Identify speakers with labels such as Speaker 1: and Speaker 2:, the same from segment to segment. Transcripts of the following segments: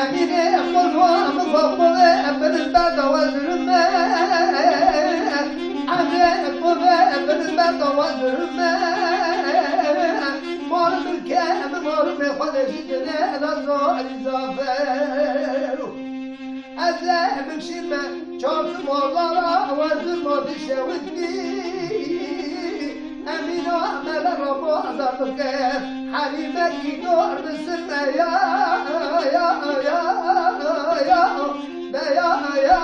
Speaker 1: أمينة قلوة مفضلة بالنسبة وزرمة أمينة قلوة بالنسبة وزرمة مور بالكام مور بخلش جنة الزوء الزافر أذهب بشمة شوف موضوع وزرمة تشاوتني أمين وأعمل الربوع ضربك حليمة يدور بالسنة يا يا يا يا يا يا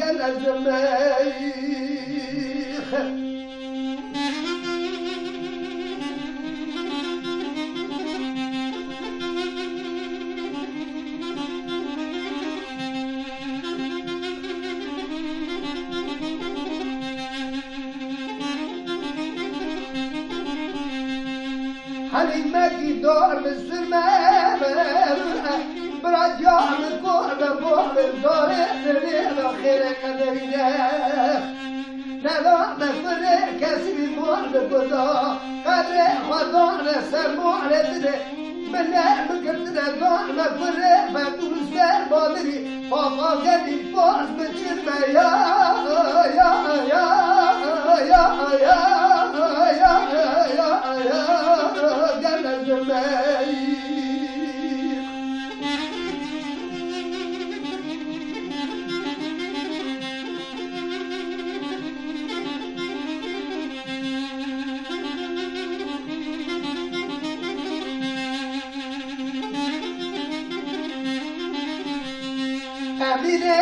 Speaker 1: قال الزميخ حليمة يدور بالسماء برجع من كور بفور الدور سريع خيرك درينا نضع مفرق كسر مور بقضاء قدر خضعنا سموع لدنا ملا مقرتنا ضع مفرق مدوس بادري فوق قدي فوز بجرمة يا يا يا يا يا يا يا يا قال الجمايل أمينة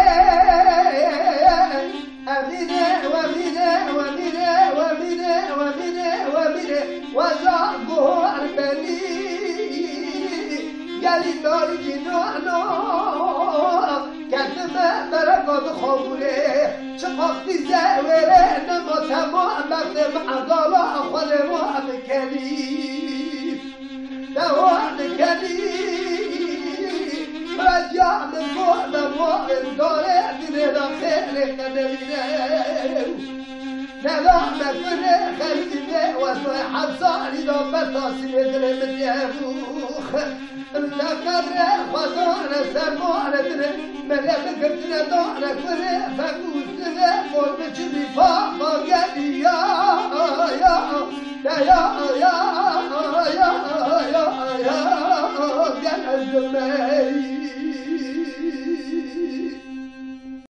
Speaker 1: أمينة ومينة ومينة ومينة ومينة ومينة وزعبه عرباني قال النار جنوعنو كتما برقد خمره شققت زاوره نما تمام بكتم عضالة خلوه بكليف دوان كليف رجع من فوق مواقف دارت لداخل قدمينه نظام فرق خليفة وصيحة صاري دابة تصير درم اليابوخ لقد خزانة سمعنا ملك قبتنا دعنا فرق فقود